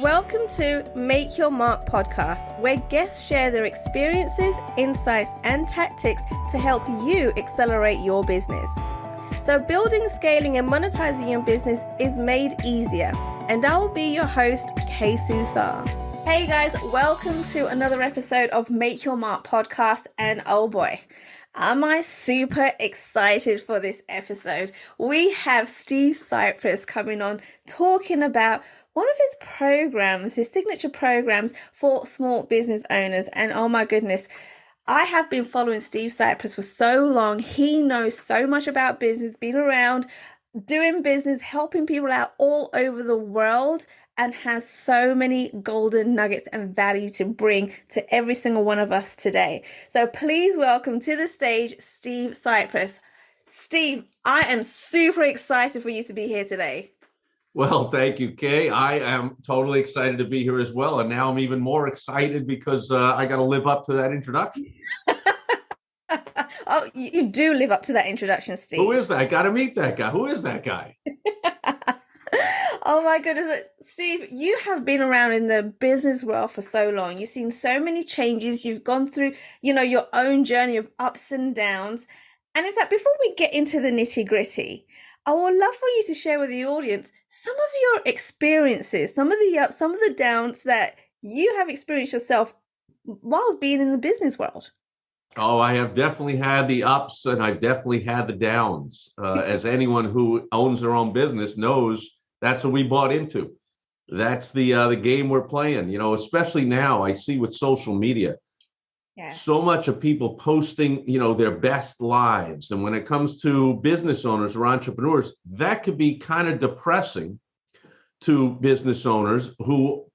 Welcome to Make Your Mark podcast, where guests share their experiences, insights, and tactics to help you accelerate your business. So building, scaling, and monetizing your business is made easier. And I will be your host, Kay Suthar. Hey guys, welcome to another episode of Make Your Mark podcast. And oh boy, am I super excited for this episode. We have Steve Sipress coming on talking about one of his programs, his signature programs for small business owners. And oh my goodness, I have been following Steve Sipress for so long. He knows so much about business, been around doing business, helping people out all over the world, and has so many golden nuggets and value to bring to every single one of us today. So please welcome to the stage, Steve Sipress. Steve, I am super excited for you to be here today. Well, thank you, Kay. I am totally excited to be here as well. And now I'm even more excited because I got to live up to that introduction. Oh, you do live up to that introduction, Steve. Who is that? I got to meet that guy. Who is that guy? Oh my goodness. Steve, you have been around in the business world for so long. You've seen so many changes. You've gone through, your own journey of ups and downs. And in fact, before we get into the nitty-gritty, I would love for you to share with the audience some of your experiences, some of the ups, some of the downs that you have experienced yourself whilst being in the business world. Oh, I have definitely had the ups and I've definitely had the downs. As anyone who owns their own business knows, that's what we bought into. That's the game we're playing, especially now I see with social media. Yes. So much of people posting, their best lives. And when it comes to business owners or entrepreneurs, that could be kind of depressing to business owners who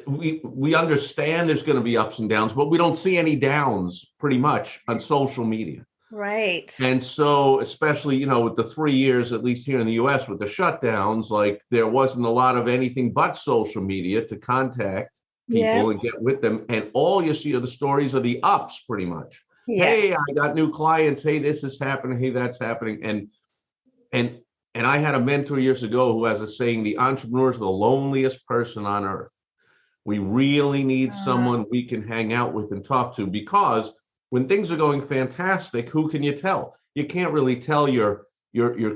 we understand there's going to be ups and downs, but we don't see any downs pretty much on social media. Right. And so, especially, with the 3 years, at least here in the US, with the shutdowns, like there wasn't a lot of anything but social media to contact people and get with them. And all you see are the stories of the ups pretty much. Yeah. Hey, I got new clients. Hey, this is happening. Hey, that's happening. And I had a mentor years ago who has a saying, the entrepreneur is the loneliest person on earth. We really need someone we can hang out with and talk to, because when things are going fantastic, who can you tell? You can't really tell your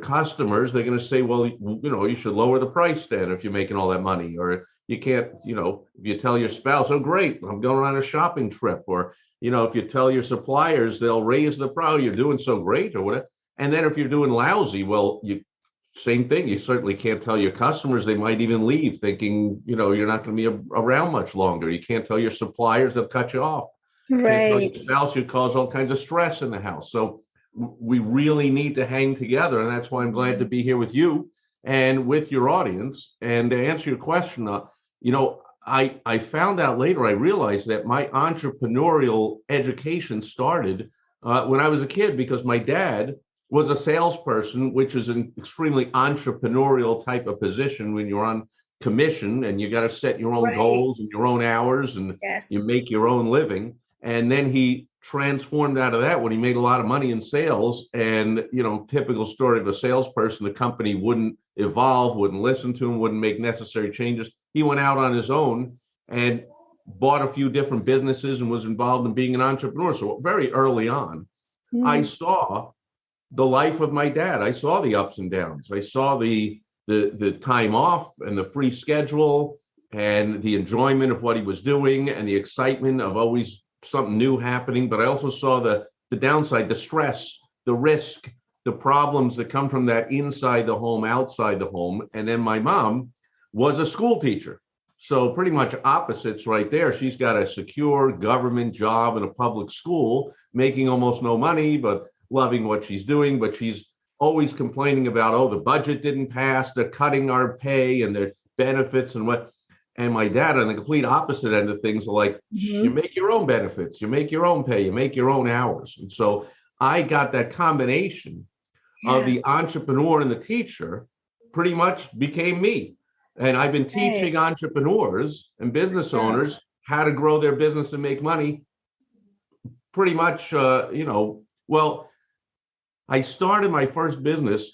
customers. They're going to say, well, you should lower the price then if you're making all that money. Or you can't, if you tell your spouse, oh, great, I'm going on a shopping trip. Or, if you tell your suppliers, they'll raise the price, you're doing so great or whatever. And then if you're doing lousy, well, same thing. You certainly can't tell your customers. They might even leave thinking, you're not going to be around much longer. You can't tell your suppliers, they'll cut you off. Right. Can't tell your spouse, you cause all kinds of stress in the house. So we really need to hang together. And that's why I'm glad to be here with you and with your audience. And to answer your question, I found out later, I realized that my entrepreneurial education started when I was a kid, because my dad was a salesperson, which is an extremely entrepreneurial type of position when you're on commission and you got to set your own goals and your own hours and you make your own living. And then he transformed out of that when he made a lot of money in sales. And, typical story of a salesperson, the company wouldn't evolve, wouldn't listen to him, wouldn't make necessary changes. He went out on his own and bought a few different businesses and was involved in being an entrepreneur. So very early on, I saw the life of my dad. I saw the ups and downs. I saw the time off and the free schedule and the enjoyment of what he was doing and the excitement of always something new happening. But I also saw the downside, the stress, the risk, the problems that come from that inside the home, outside the home. And then my mom was a school teacher. So pretty much opposites right there. She's got a secure government job in a public school, making almost no money, but loving what she's doing. But she's always complaining about, the budget didn't pass, they're cutting our pay and their benefits and what. And my dad, on the complete opposite end of things, like, you make your own benefits, you make your own pay, you make your own hours. And so I got that combination of the entrepreneur and the teacher pretty much became me. And I've been teaching entrepreneurs and business owners how to grow their business and make money pretty much, well, I started my first business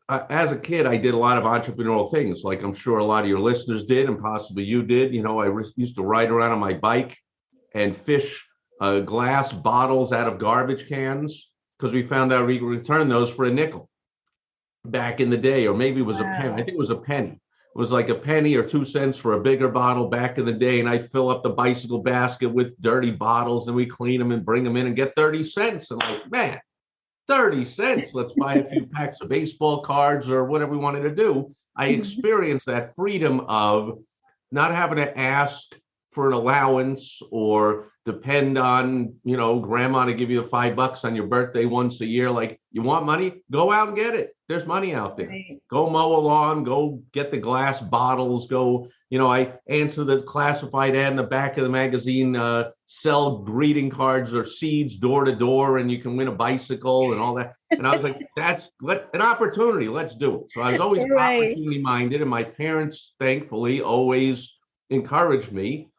as a kid, I did a lot of entrepreneurial things, like I'm sure a lot of your listeners did, and possibly you did. I used to ride around on my bike and fish glass bottles out of garbage cans because we found out we could return those for a nickel back in the day, or maybe it was a penny. I think it was a penny. It was like a penny or 2 cents for a bigger bottle back in the day. And I'd fill up the bicycle basket with dirty bottles and we clean them and bring them in and get 30 cents. And like, man, 30 cents. Let's buy a few packs of baseball cards or whatever we wanted to do. I experienced that freedom of not having to ask for an allowance or depend on, grandma to give you the $5 on your birthday once a year. Like, you want money? Go out and get it. There's money out there. Right. Go mow a lawn, go get the glass bottles, I answer the classified ad in the back of the magazine, sell greeting cards or seeds door to door, and you can win a bicycle and all that. And I was like, that's an opportunity. Let's do it. So I was always opportunity minded, and my parents, thankfully, always encouraged me.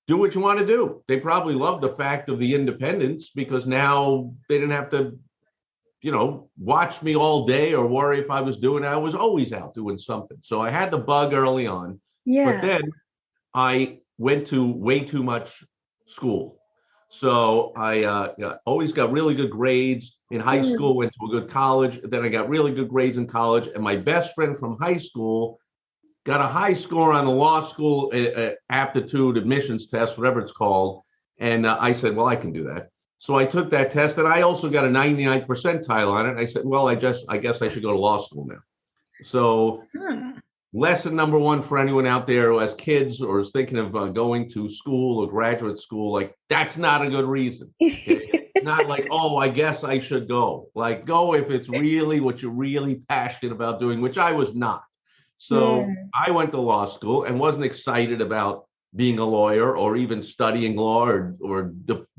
Do what you want to do. They probably loved the fact of the independence because now they didn't have to, watch me all day or worry if I was doing it. I was always out doing something. So I had the bug early on. Yeah. But then I went to way too much school. So I always got really good grades in high school, went to a good college. Then I got really good grades in college. And my best friend from high school got a high score on the law school aptitude admissions test, whatever it's called. And I said, well, I can do that. So I took that test, and I also got a 99th percentile on it. I said, well, I guess I should go to law school now. So lesson number one for anyone out there who has kids or is thinking of going to school or graduate school, like, that's not a good reason. Okay? Not like, oh, I guess I should go. Like, go if it's really what you're really passionate about doing, which I was not. So I went to law school and wasn't excited about being a lawyer or even studying law or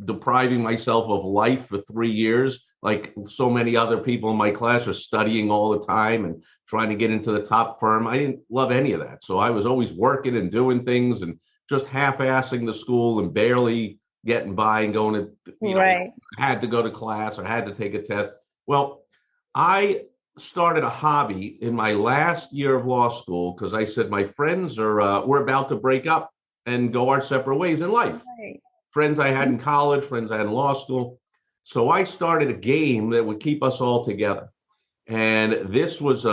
depriving myself of life for 3 years. Like so many other people in my class are studying all the time and trying to get into the top firm. I didn't love any of that. So I was always working and doing things and just half-assing the school and barely getting by and going to, had to go to class or had to take a test. Well, I started a hobby in my last year of law school because I said my friends we're about to break up and go our separate ways in life. Right. Friends I had in college, friends I had in law school. So I started a game that would keep us all together. And this was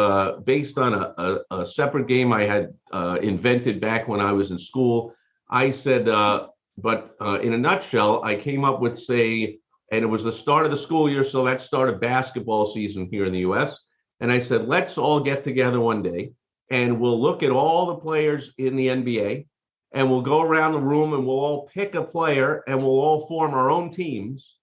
based on a separate game I had invented back when I was in school. I said, but in a nutshell, I came up with, and it was the start of the school year, so that started basketball season here in the US. And I said, let's all get together one day and we'll look at all the players in the NBA and we'll go around the room and we'll all pick a player and we'll all form our own teams.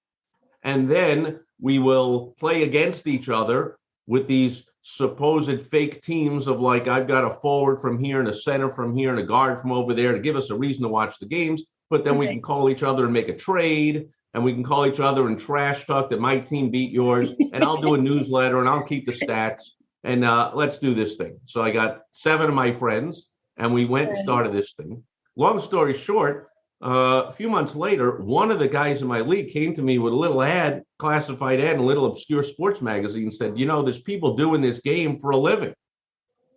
And then we will play against each other with these supposed fake teams of like, I've got a forward from here and a center from here and a guard from over there to give us a reason to watch the games. But then we can call each other and make a trade. And we can call each other and trash talk that my team beat yours. And I'll do a newsletter and I'll keep the stats. And let's do this thing. So I got 7 of my friends and we went and started this thing. Long story short, a few months later, one of the guys in my league came to me with a little ad, classified ad in a little obscure sports magazine and said, there's people doing this game for a living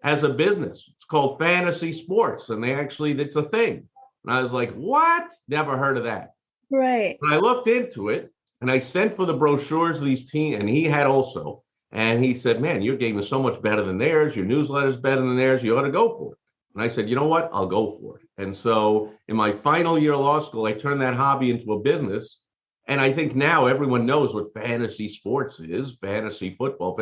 as a business. It's called fantasy sports. And it's a thing. And I was like, what? Never heard of that. Right. But I looked into it and I sent for the brochures of these teams, and he had also. And he said, man, your game is so much better than theirs. Your newsletter is better than theirs. You ought to go for it. And I said, you know what? I'll go for it. And so in my final year of law school, I turned that hobby into a business. And I think now everyone knows what fantasy sports is, fantasy football.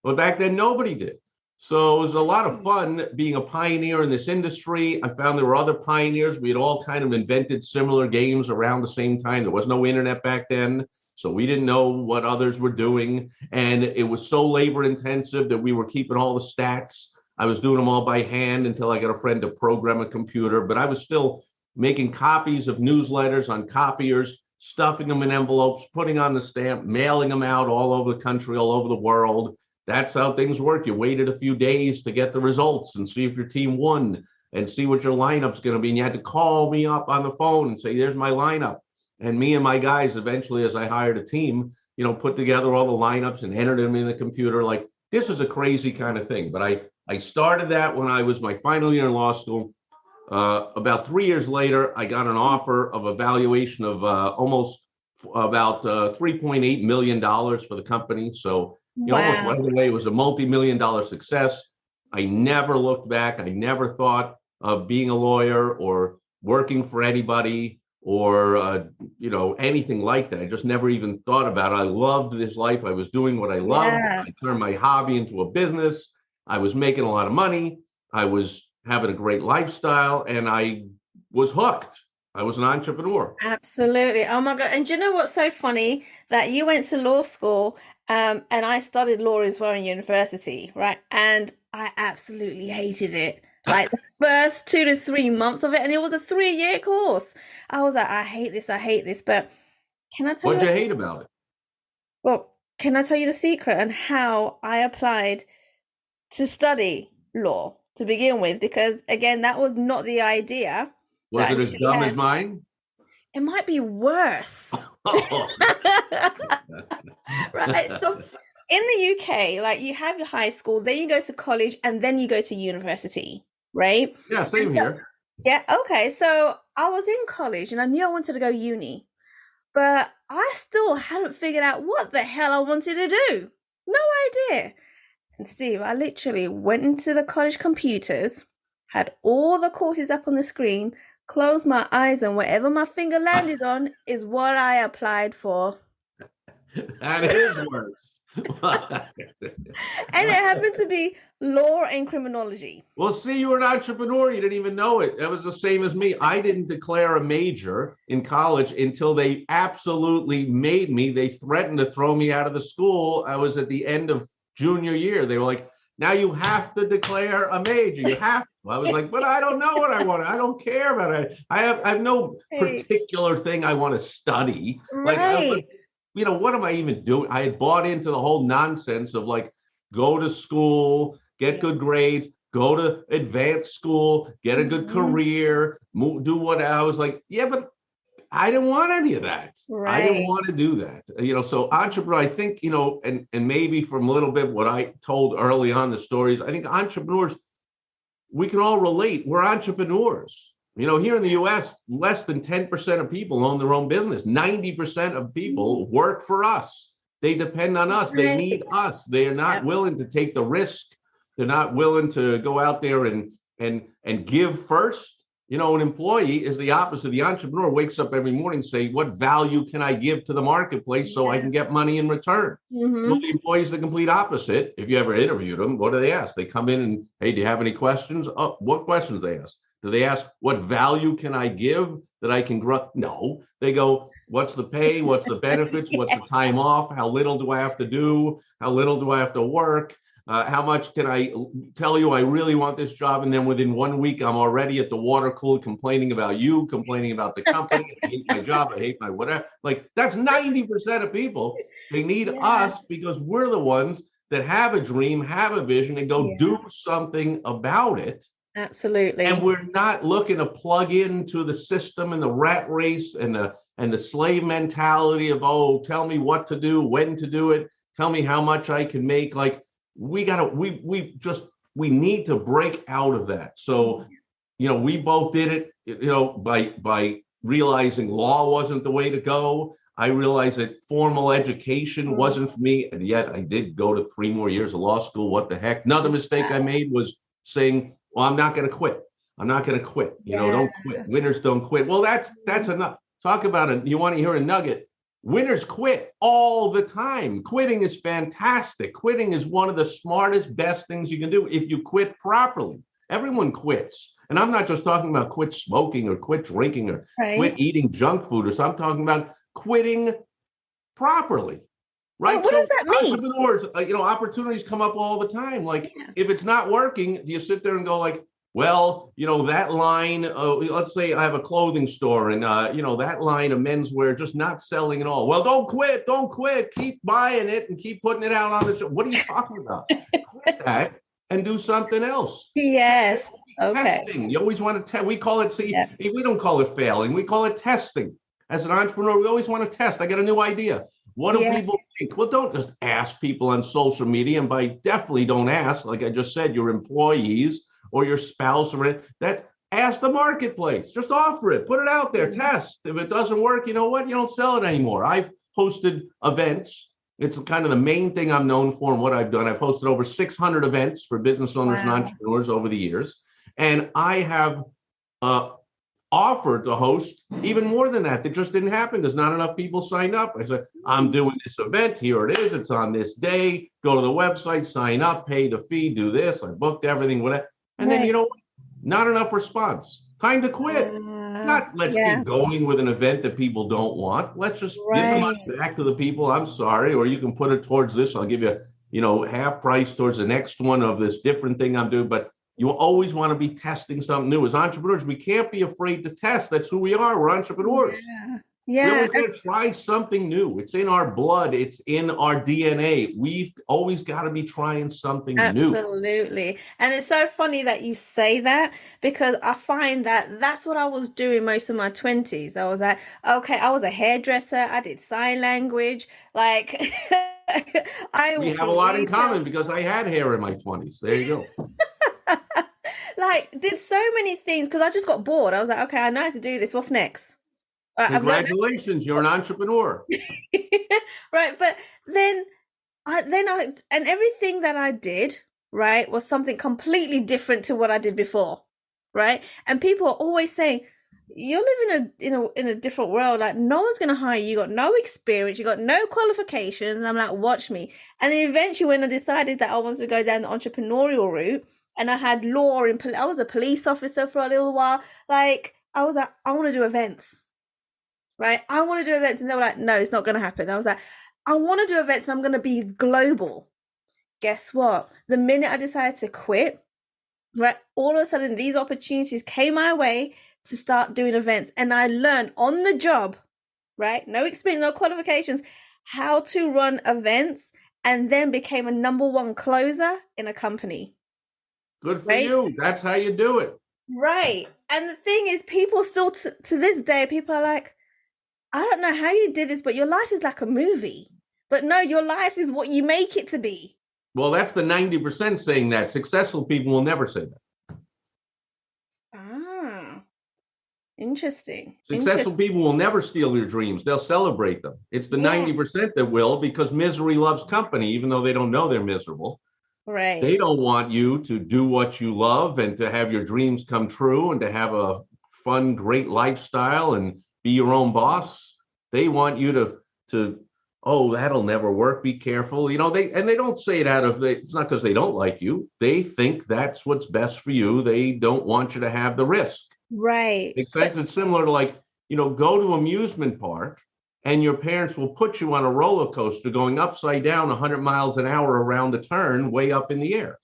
But back then, nobody did. So it was a lot of fun being a pioneer in this industry. I found there were other pioneers. We had all kind of invented similar games around the same time. There was no internet back then, so we didn't know what others were doing. And it was so labor intensive that we were keeping all the stats. I was doing them all by hand until I got a friend to program a computer. But I was still making copies of newsletters on copiers, stuffing them in envelopes, putting on the stamp, mailing them out all over the country, all over the world. That's how things work. You waited a few days to get the results and see if your team won and see what your lineup's going to be. And you had to call me up on the phone and say, there's my lineup. And me and my guys, eventually, as I hired a team, put together all the lineups and entered them in the computer. Like this is a crazy kind of thing, but I started that when I was my final year in law school. About 3 years later, I got an offer of a valuation of almost about $3.8 million for the company. So, almost right Wow. away, it was a multi-million-dollar success. I never looked back. I never thought of being a lawyer or working for anybody or, anything like that. I just never even thought about it. I loved this life. I was doing what I loved. Yeah. I turned my hobby into a business. I was making a lot of money. I was having a great lifestyle, and I was hooked. I was an entrepreneur. Absolutely. Oh my God. And do you know what's so funny? That you went to law school, and I studied law as well in university, right? And I absolutely hated it. Like the first 2 to 3 months of it, and it was a 3-year course. I was like, I hate this, I hate this. But can I tell you What'd you a hate about it? well, can I tell you the secret and how I applied to study law to begin with? Because again, that was not the idea Was that I it as initially dumb as had. mine? It might be worse. Oh, Right. So in the UK, like you have your high school, then you go to college, and then you go to university, right? yeah, And same so, here. yeah, okay. So I was in college and I knew I wanted to go uni, but I still hadn't figured out what the hell I wanted to do. No idea. And Steve, I literally went into the college computers, had all the courses up on the screen, closed my eyes, and whatever my finger landed on is what I applied for. That is worse. And it happened to be law and criminology. Well, see, you were an entrepreneur. You didn't even know it. That was the same as me. I didn't declare a major in college until they absolutely made me. They threatened to throw me out of the school. I was at the end of junior year. They were like, now you have to declare a major. You have to. I was like, but I don't know what I want. I don't care about it. I have no Right. particular thing I want to study. Like, Right. what am I even doing? I had bought into the whole nonsense of like, go to school, get good grades, go to advanced school, get a good career, do what I was like, yeah, but I didn't want any of that. I didn't Right. want to do that. So entrepreneur, I think, and maybe from a little bit what I told early on the stories, I think entrepreneurs, we can all relate. We're entrepreneurs. Here in the US, less than 10% of people own their own business. 90% of people work for us. They depend on us. They need Right. us. They are not Yep. willing to take the risk. They're not willing to go out there and give first. An employee is the opposite. The entrepreneur wakes up every morning and say, what value can I give to the marketplace so I can get money in return? Well, the employee is the complete opposite. If you ever interviewed them, what do they ask? They come in and, hey, do you have any questions? Oh, what questions do they ask? Do they ask, what value can I give that I can grow? No. They go, what's the pay? What's the benefits? What's the time off? How little do I have to do? How little do I have to work? How much can I tell you I really want this job? And then within 1 week, I'm already at the water cooler complaining about you, complaining about the company. I hate my job. I hate my whatever. Like, that's 90% of people. They need Yeah. us because we're the ones that have a dream, have a vision, and go do something about it. Absolutely. And we're not looking to plug into the system and the rat race and the slave mentality of, oh, tell me what to do, when to do it, tell me how much I can make. Like, we need to break out of that. So, we both did it, by realizing law wasn't the way to go. I realized that formal education wasn't for me, and yet I did go to 3 more years of law school. What the heck? Another mistake I made was saying, well, I'm not going to quit. I'm not going to quit. Don't quit. Winners don't quit. Well, that's enough. Talk about it. You want to hear a nugget? Winners quit all the time. Quitting is fantastic. Quitting is one of the smartest, best things you can do if you quit properly. Everyone quits. And I'm not just talking about quit smoking or quit drinking or quit eating junk food or something. I'm talking about quitting properly. Right. What does that mean? Entrepreneurs, opportunities come up all the time. Like, if it's not working, do you sit there and go like, well, that line, let's say I have a clothing store and, that line of menswear just not selling at all. Well, don't quit. Keep buying it and keep putting it out on the show. What are you talking about? Quit that and do something else. Yes. Okay. Testing. You always want to test. We call it, we don't call it failing. We call it testing. As an entrepreneur, we always want to test. I got a new idea. What do Yes. people think? Well, don't just ask people on social media, and by definitely don't ask, like I just said, your employees or your spouse or it. That's ask the marketplace. Just offer it, put it out there, test. If it doesn't work, you know what? You don't sell it anymore. I've hosted events. It's kind of the main thing I'm known for and what I've done. I've hosted over 600 events for business owners and Wow. entrepreneurs over the years. And I have offered to host even more than that. That just didn't happen because not enough people signed up. I said, I'm doing this event. Here it is. It's on this day. Go to the website, sign up, pay the fee, do this. I booked everything, whatever. And then, you know, not enough response. Time to quit. Not let's keep going with an event that people don't want. Let's just give the money back to the people. I'm sorry. Or you can put it towards this. I'll give you, you know, half price towards the next one of this different thing I'm doing. But you always want to be testing something new. As entrepreneurs, we can't be afraid to test. That's who we are. We're entrepreneurs. We always got to try something new. It's in our blood. It's in our DNA. We've always got to be trying something new. Absolutely. And it's so funny that you say that, because I find that that's what I was doing most of my 20s. I was like, okay, I was a hairdresser. I did sign language. Like, we have a lot in common because I had hair in my 20s. There you go. Like, did so many things because I just got bored. I was like, okay, I know how to do this. What's next? Congratulations, you're an entrepreneur. Right, but then I and everything that I did, right, was something completely different to what I did before, right? And people are always saying, you're living in a different world. Like, no one's going to hire you. You got no experience. You got no qualifications. And I'm like, watch me. And then eventually, when I decided that I wanted to go down the entrepreneurial route, and I had law and I was a police officer for a little while. Like, I was like, I want to do events, right? I want to do events. And they were like, no, it's not going to happen. I was like, I want to do events and I'm going to be global. Guess what? The minute I decided to quit, right, all of a sudden these opportunities came my way to start doing events. And I learned on the job, right? No experience, no qualifications, how to run events, and then became a #1 closer in a company. Good for you. That's how you do it. Right. And the thing is, people still, to this day, people are like, I don't know how you did this, but your life is like a movie. But no, your life is what you make it to be. Well, that's the 90% saying that. Successful people will never say that. Ah, interesting. Successful people will never steal your dreams. They'll celebrate them. It's the 90% that will, because misery loves company, even though they don't know they're miserable. Right. They don't want you to do what you love and to have your dreams come true and to have a fun, great lifestyle and be your own boss. They want you to oh, that'll never work. Be careful. You know, they don't say it out of it's not because they don't like you. They think that's what's best for you. They don't want you to have the risk. Right. Makes sense. It's similar to, like, you know, go to amusement park and your parents will put you on a roller coaster going upside down 100 miles an hour around the turn, way up in the air.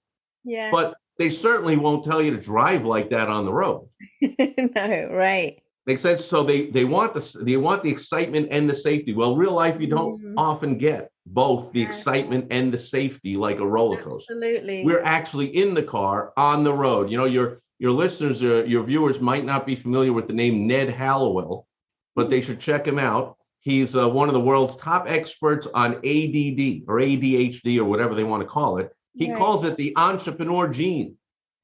Yeah. But they certainly won't tell you to drive like that on the road. No, right. Makes sense. So they want the excitement and the safety. Well, real life, you don't often get both the excitement and the safety like a roller coaster. Absolutely. We're actually in the car on the road. You know, your listeners, your viewers might not be familiar with the name Ned Hallowell, but they should check him out. He's one of the world's top experts on ADD or ADHD or whatever they want to call it. He calls it the entrepreneur gene.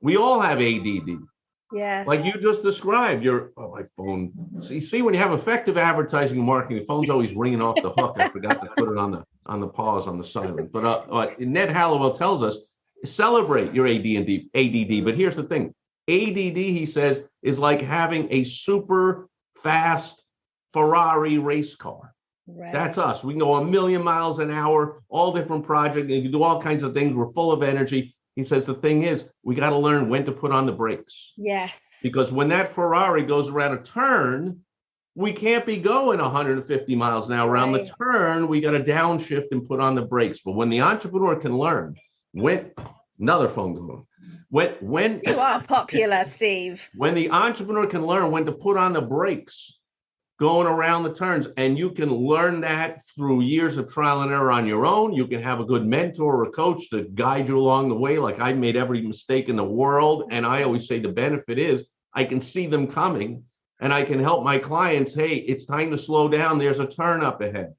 We all have ADD. Yeah. Like you just described, my phone. See, when you have effective advertising and marketing, the phone's always ringing off the hook. I forgot to put it on the pause, on the silent. But Ned Hallowell tells us, celebrate your ADD. But here's the thing. ADD, he says, is like having a super fast Ferrari race car. Right. That's us. We can go 1,000,000 miles an hour, all different projects. You can do all kinds of things. We're full of energy. He says the thing is, we got to learn when to put on the brakes. Yes. Because when that Ferrari goes around a turn, we can't be going 150 miles an hour around the turn. We got to downshift and put on the brakes. But when the entrepreneur can learn another phone going. When you are popular, Steve. When the entrepreneur can learn when to put on the brakes, going around the turns, and you can learn that through years of trial and error on your own. You can have a good mentor or a coach to guide you along the way. Like, I've made every mistake in the world, and I always say the benefit is I can see them coming, and I can help my clients. Hey, it's time to slow down. There's a turn up ahead.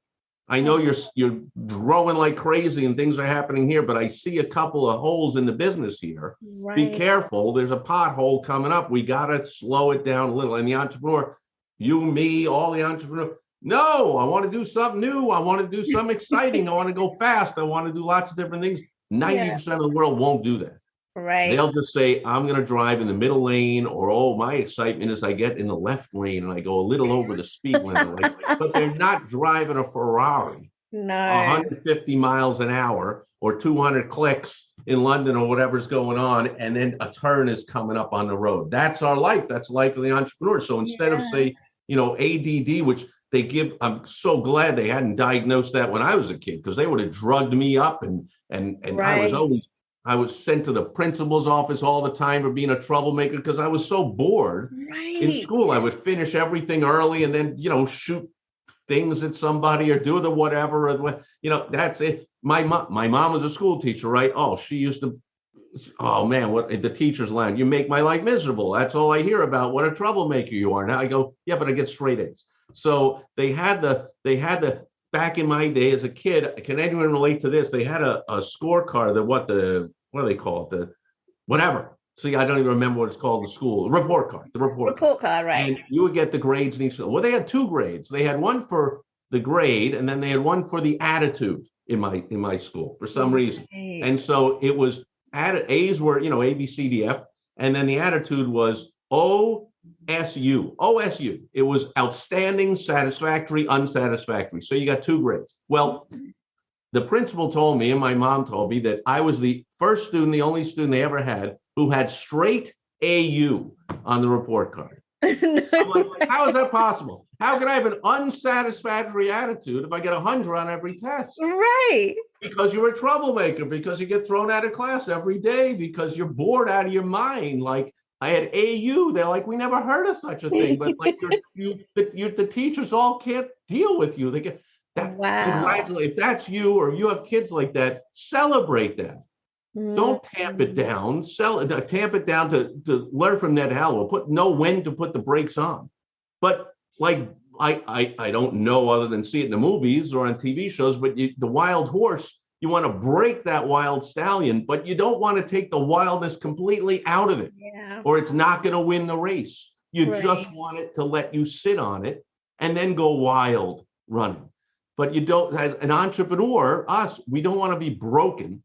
I know you're growing like crazy and things are happening here, but I see a couple of holes in the business here. Be Right. careful. There's a pothole coming up. We got to slow it down a little. And the entrepreneur, you, me, all the entrepreneurs, no, I want to do something new. I want to do something exciting. I want to go fast. I want to do lots of different things. 90% of the world won't do that. Right. They'll just say, I'm going to drive in the middle lane, or, oh, my excitement is I get in the left lane and I go a little over the speed limit. But they're not driving a Ferrari No. 150 miles an hour or 200 clicks in London or whatever's going on, and then a turn is coming up on the road. That's our life. That's the life of the entrepreneur. So instead of, say, ADD, which they give, I'm so glad they hadn't diagnosed that when I was a kid, because they would have drugged me up, and Right. I was sent to the principal's office all the time for being a troublemaker because I was so bored in Right. school. I would finish everything early and then, shoot things at somebody or do the whatever. That's it. My mom was a school teacher, right? Oh, she used to, oh man, what the teacher's line, you make my life miserable. That's all I hear about. What a troublemaker you are. Now I go, yeah, but I get straight A's. So they had the back in my day as a kid. Can anyone relate to this? They had a scorecard that what do they call it? The whatever. See, I don't even remember what it's called. The school report card. The report card. Report card, right? And you would get the grades in each. Well, they had two grades. They had one for the grade, and then they had one for the attitude in my school for some reason. And so it was A's were A, B, C, D, F, and then the attitude was OSU. OSU. It was outstanding, satisfactory, unsatisfactory. So you got two grades. Well, the principal told me, and my mom told me, that I was the first student, the only student they ever had, who had straight AU on the report card. I'm like, how is that possible? How can I have an unsatisfactory attitude if I get 100 on every test? Right. Because you're a troublemaker, because you get thrown out of class every day, because you're bored out of your mind. Like, I had AU. They're like, we never heard of such a thing. But like, the teachers all can't deal with you. They get that. Wow. Congratulate. If that's you or you have kids like that, celebrate that. Don't tamp it down. Tamp it down to learn from Ned Hallowell. Know when to put the brakes on. But like, I don't know other than see it in the movies or on TV shows. But the wild horse, you want to break that wild stallion, but you don't want to take the wildness completely out of it, or it's not going to win the race. You just want it to let you sit on it and then go wild running. But you don't. As an entrepreneur, we don't want to be broken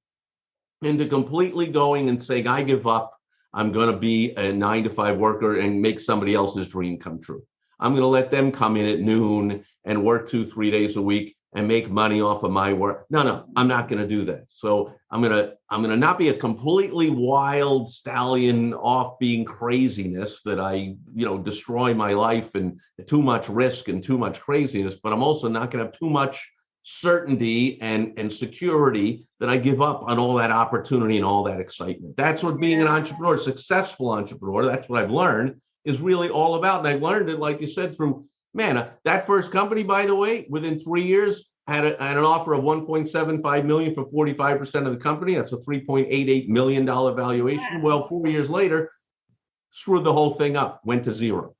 into completely going and saying, I give up. I'm going to be a 9-to-5 worker and make somebody else's dream come true. I'm going to let them come in at noon and work 2-3 days a week and make money off of my work. No, I'm not going to do that. So I'm going to not be a completely wild stallion off being craziness that I, destroy my life and too much risk and too much craziness. But I'm also not going to have too much certainty and security that I give up on all that opportunity and all that excitement. That's what being an entrepreneur, a successful entrepreneur, that's what I've learned, is really all about. And I've learned it, like you said, through, that first company, by the way, within 3 years, had an offer of $1.75 million for 45% of the company. That's a $3.88 million valuation. Well, 4 years later, screwed the whole thing up, went to zero,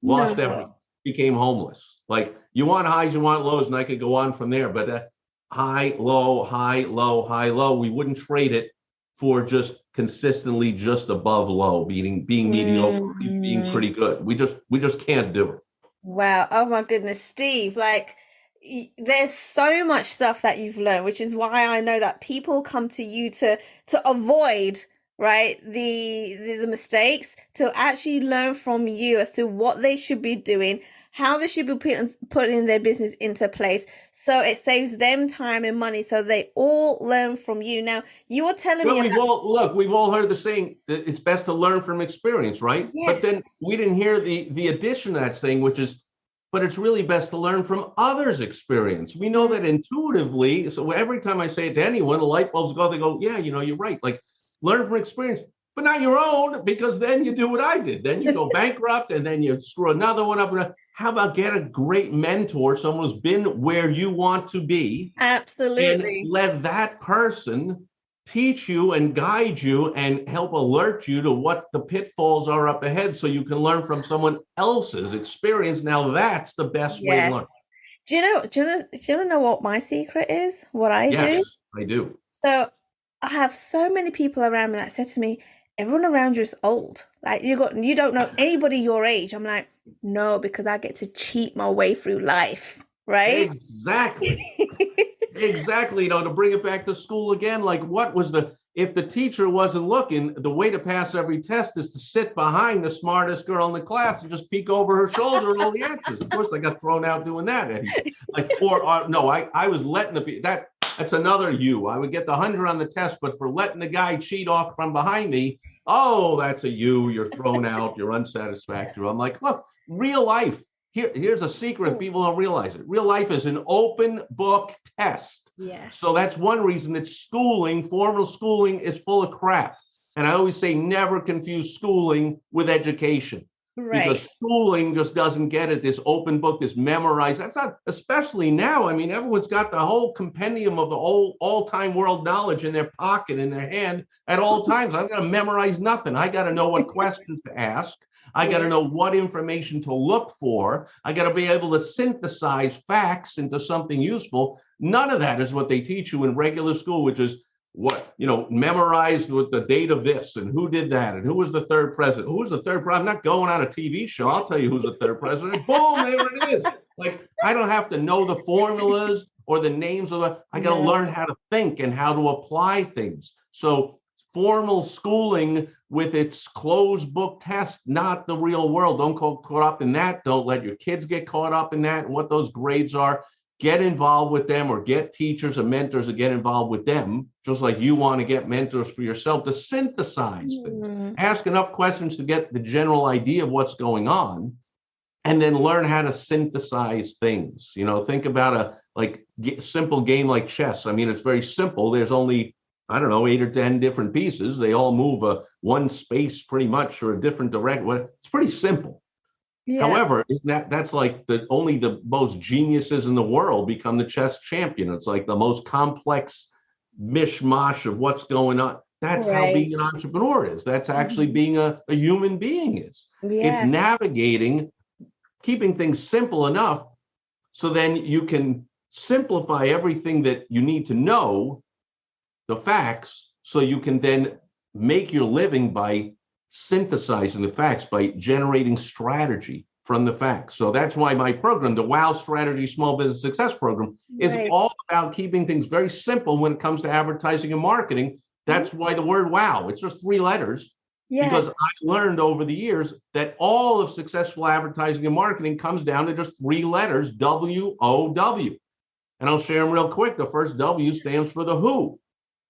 lost everything, became homeless. Like, you want highs, you want lows, and I could go on from there. But high, low, high, low, high, low, we wouldn't trade it for just consistently just above low, being mediocre, being pretty good. We just can't do it. Wow. Oh my goodness, Steve. Like, there's so much stuff that you've learned, which is why I know that people come to you to avoid, right, the mistakes, to actually learn from you as to what they should be doing, how they should be putting their business into place, so it saves them time and money, so they all learn from you. Now, you were telling me we've all heard the saying that it's best to learn from experience, right? Yes. But then we didn't hear the addition to that saying, which is, but it's really best to learn from others' experience. We know that intuitively. So every time I say it to anyone, the light bulbs go, they go, yeah, you're right. Like, learn from experience, but not your own, because then you do what I did. Then you go bankrupt and then you screw another one up. How about get a great mentor, someone who's been where you want to be? Absolutely. And let that person teach you and guide you and help alert you to what the pitfalls are up ahead, so you can learn from someone else's experience. Now, that's the best way to learn. Do you know what my secret is? What I do? Yes, I do. So I have so many people around me that said to me, everyone around you is old. Like you don't know anybody your age. I'm like, no, because I get to cheat my way through life, right? Exactly. Exactly. To bring it back to school again, like if the teacher wasn't looking, the way to pass every test is to sit behind the smartest girl in the class and just peek over her shoulder and all the answers. Of course, I got thrown out doing that, Eddie. No, I was letting that's another you. I would get the 100 on the test, but for letting the guy cheat off from behind me, oh, that's a you. You're thrown out. You're unsatisfactory. I'm like, look, real life. Here's a secret. People don't realize it. Real life is an open book test. Yes. So that's one reason that formal schooling is full of crap. And I always say never confuse schooling with education. Right. Because schooling just doesn't get it. This open book, this memorized. That's not, especially now. I mean, everyone's got the whole compendium of the all-time world knowledge in their pocket, in their hand at all times. I'm going to memorize nothing. I got to know what questions to ask. I got to know what information to look for. I got to be able to synthesize facts into something useful. None of that is what they teach you in regular school, which is memorized with the date of this and who did that and who was the third president. Who was the third president? I'm not going on a TV show. I'll tell you who's the third president. Boom, there it is. Like, I don't have to know the formulas or the names of I got to learn how to think and how to apply things. So formal schooling with its closed book test, not the real world. Don't get caught up in that. Don't let your kids get caught up in that and what those grades are. Get involved with them, or get teachers and mentors to get involved with them, just like you want to get mentors for yourself to synthesize things. Ask enough questions to get the general idea of what's going on, and then learn how to synthesize things. Think about a simple game like chess. I mean, it's very simple. There's only, I don't know, 8 or 10 different pieces. They all move one space pretty much, or a different direction. It's pretty simple. Yeah. However, that's like only the most geniuses in the world become the chess champion. It's like the most complex mishmash of what's going on. That's how being an entrepreneur is. That's actually being a human being is. It's navigating, keeping things simple enough so then you can simplify everything that you need to know, the facts, so you can then make your living by synthesizing the facts, by generating strategy from the facts. So that's why my program, the WOW Strategy Small Business Success Program, is all about keeping things very simple when it comes to advertising and marketing. That's why the word WOW, it's just 3 letters. Because I learned over the years that all of successful advertising and marketing comes down to just 3 letters, WOW. And I'll share them real quick. The first W stands for the who.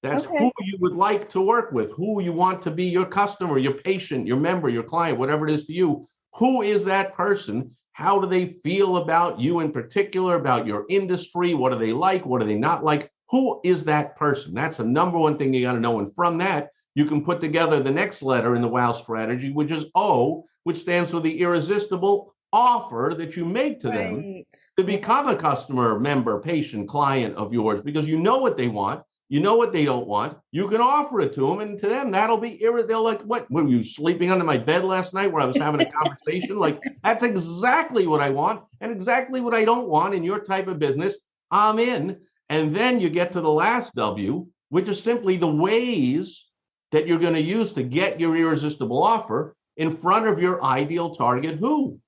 That's who you would like to work with, who you want to be your customer, your patient, your member, your client, whatever it is to you. Who is that person? How do they feel about you in particular, about your industry? What do they like? What do they not like? Who is that person? That's the number one thing you got to know. And from that, you can put together the next letter in the WOW strategy, which is O, which stands for the irresistible offer that you make to them to become a customer, member, patient, client of yours, because you know what they want. You know what they don't want. You can offer it to them, and to them, that'll be they'll like, what? Were you sleeping under my bed last night where I was having a conversation? Like, that's exactly what I want and exactly what I don't want in your type of business. I'm in. And then you get to the last W, which is simply the ways that you're going to use to get your irresistible offer in front of your ideal target who.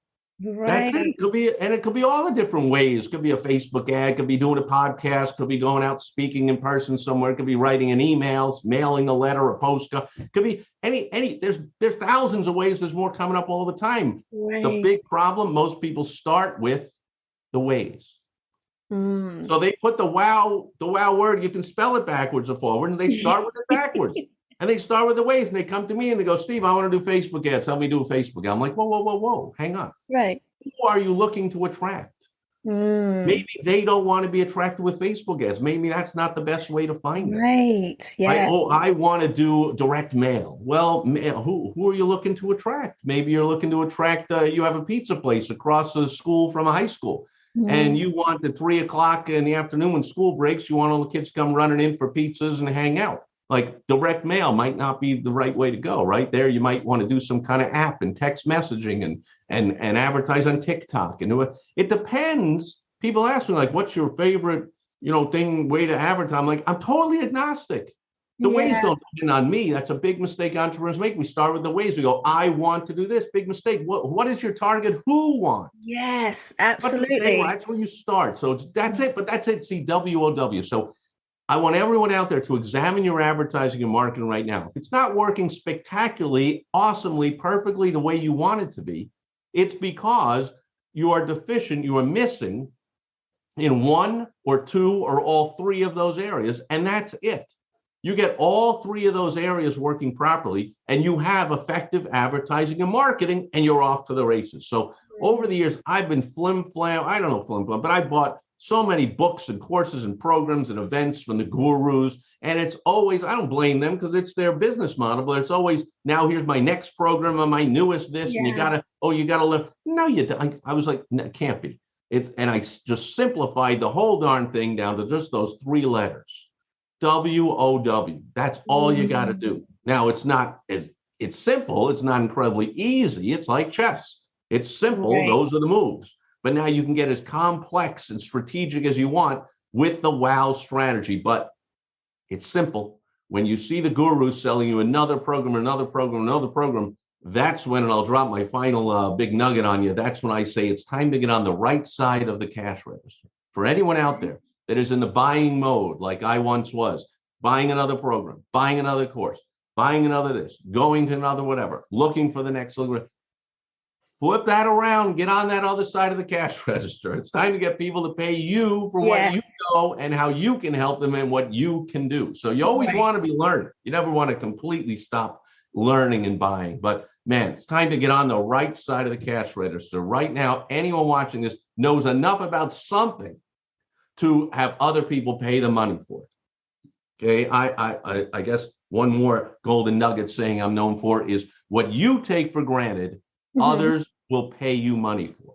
That's it. It could be all the different ways. It could be a Facebook ad, could be doing a podcast, could be going out speaking in person somewhere, it could be writing an emails, mailing a letter, a postcard. Could be any. There's thousands of ways. There's more coming up all the time. The big problem, most people start with the ways. So they put the wow word, you can spell it backwards or forward, and they start with it backwards. And they start with the ways, and they come to me and they go, Steve, I want to do Facebook ads. Help me do a Facebook ad. I'm like, whoa, hang on. Right. Who are you looking to attract? Maybe they don't want to be attracted with Facebook ads. Maybe that's not the best way to find them. Right. Yes. I want to do direct mail. Well, who are you looking to attract? Maybe you're looking to attract, you have a pizza place across the school from a high school. And you want at 3:00 in the afternoon when school breaks, you want all the kids to come running in for pizzas and hang out. Like, direct mail might not be the right way to go. Right there, you might want to do some kind of app and text messaging and advertise on TikTok. And it depends people ask me, like, what's your favorite, way to advertise? I'm like, I'm totally agnostic. The ways don't depend on me. That's a big mistake entrepreneurs make. We start with the ways. We go, I want to do this. Big mistake. What is your target? Who wants? Yes, absolutely. That's where you start. So that's it. But that's it. See, WOW. So I want everyone out there to examine your advertising and marketing right now. If it's not working spectacularly, awesomely, perfectly the way you want it to be, it's because you are deficient, you are missing in one or two or all three of those areas, and that's it. You get all three of those areas working properly, and you have effective advertising and marketing, and you're off to the races. So over the years, I've been but I bought so many books and courses and programs and events from the gurus. And it's always, I don't blame them because it's their business model, but it's always, now here's my next program on my newest this, and you gotta learn. No, you don't. I was like, no, it can't be. And I just simplified the whole darn thing down to just those three letters. WOW. That's all you got to do. Now, it's simple. It's not incredibly easy. It's like chess. It's simple. Right. Those are the moves. But now you can get as complex and strategic as you want with the WOW strategy. But it's simple. When you see the gurus selling you another program, that's when, and I'll drop my final big nugget on you. That's when I say it's time to get on the right side of the cash register. For anyone out there that is in the buying mode, like I once was, buying another program, buying another course, buying another this, going to another whatever, looking for the next, flip that around, get on that other side of the cash register. It's time to get people to pay you for what you know and how you can help them and what you can do. So you always want to be learning. You never want to completely stop learning and buying. But man, it's time to get on the right side of the cash register. Right now, anyone watching this knows enough about something to have other people pay the money for it. Okay, I guess one more golden nugget saying I'm known for is what you take for granted, others will pay you money for.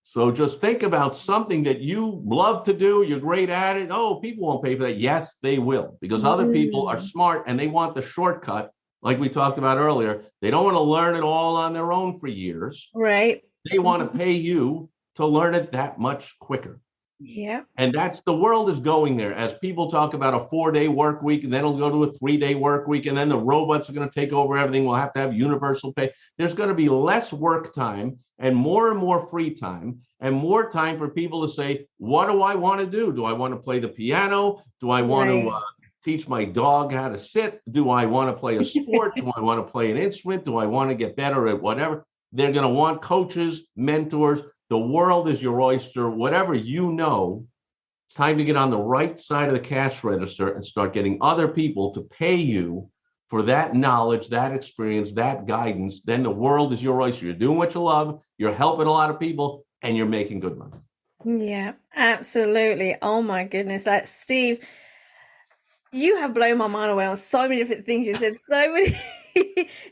So just think about something that you love to do, you're great at it. Oh, people won't pay for that. Yes, they will, because other people are smart and they want the shortcut, like we talked about earlier. They don't want to learn it all on their own for years. Right. They want to pay you to learn it that much quicker. Yeah. And the world is going there. As people talk about a 4-day work week, and then it'll go to a 3-day work week, and then the robots are going to take over everything. We'll have to have universal pay. There's going to be less work time and more free time, and more time for people to say, what do I want to do? Do I want to play the piano? Do I want to teach my dog how to sit? Do I want to play a sport? Do I want to play an instrument? Do I want to get better at whatever? They're going to want coaches, mentors. The world is your oyster. Whatever you know, it's time to get on the right side of the cash register and start getting other people to pay you for that knowledge, that experience, that guidance. Then the world is your oyster. You're doing what you love, you're helping a lot of people, and you're making good money. Yeah, absolutely. Oh my goodness. Steve, you have blown my mind away on so many different things. You said so many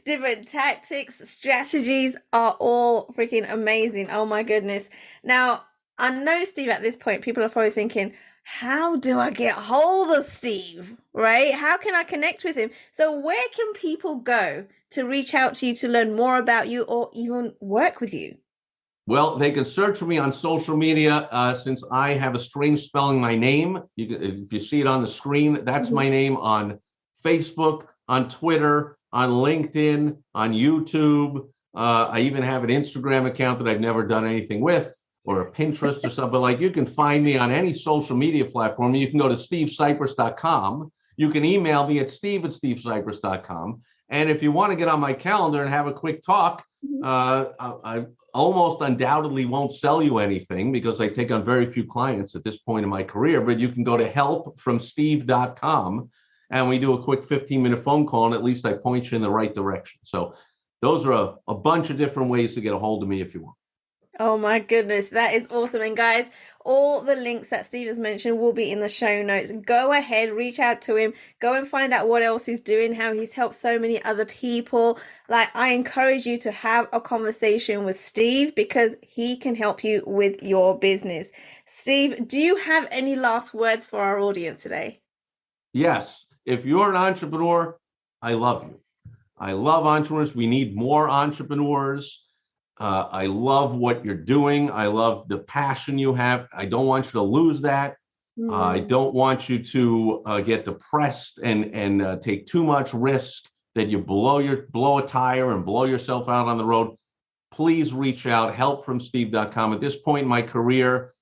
different tactics, strategies are all freaking amazing. Oh my goodness. Now, I know, Steve, at this point, people are probably thinking, how do I get hold of Steve, right? How can I connect with him? So where can people go to reach out to you to learn more about you or even work with you? Well, they can search for me on social media. Since I have a strange spelling my name, if you see it on the screen, that's my name on Facebook, on Twitter, on LinkedIn, on YouTube. I even have an Instagram account that I've never done anything with, or a Pinterest or something. Like, you can find me on any social media platform. You can go to stevesipress.com. You can email me at steve@stevesipress.com. And if you want to get on my calendar and have a quick talk, I almost undoubtedly won't sell you anything because I take on very few clients at this point in my career, but you can go to helpfromsteve.com and we do a quick 15-minute phone call, and at least I point you in the right direction. So those are a bunch of different ways to get a hold of me if you want. Oh my goodness, that is awesome. And guys, all the links that Steve has mentioned will be in the show notes. Go ahead, reach out to him, go and find out what else he's doing, how he's helped so many other people. Like, I encourage you to have a conversation with Steve because he can help you with your business. Steve, do you have any last words for our audience today? Yes. If you're an entrepreneur, I love you. I love entrepreneurs. We need more entrepreneurs. I love what you're doing. I love the passion you have. I don't want you to lose that. I don't want you to get depressed and take too much risk that you blow a tire and blow yourself out on the road. Please reach out, helpfromsteve.com. At this point in my career,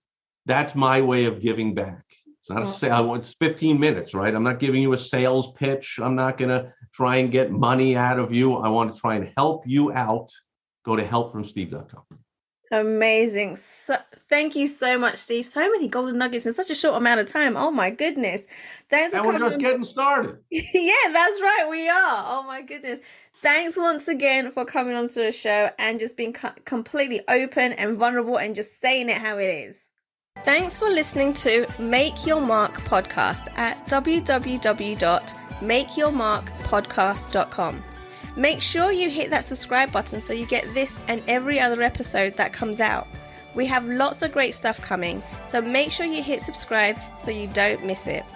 that's my way of giving back. It's not a sale. It's 15 minutes, right? I'm not giving you a sales pitch. I'm not going to try and get money out of you. I want to try and help you out. Go to helpfromsteve.com. Amazing. Thank you so much, Steve. So many golden nuggets in such a short amount of time. Oh my goodness. Thanks for coming. We're just getting started. Yeah, that's right. We are. Oh my goodness. Thanks once again for coming onto the show and just being completely open and vulnerable and just saying it how it is. Thanks for listening to Make Your Mark podcast at www.makeyourmarkpodcast.com. Make sure you hit that subscribe button so you get this and every other episode that comes out. We have lots of great stuff coming, so make sure you hit subscribe so you don't miss it.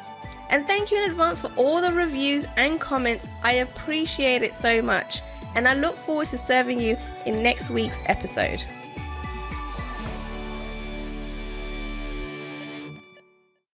And thank you in advance for all the reviews and comments. I appreciate it so much, and I look forward to serving you in next week's episode.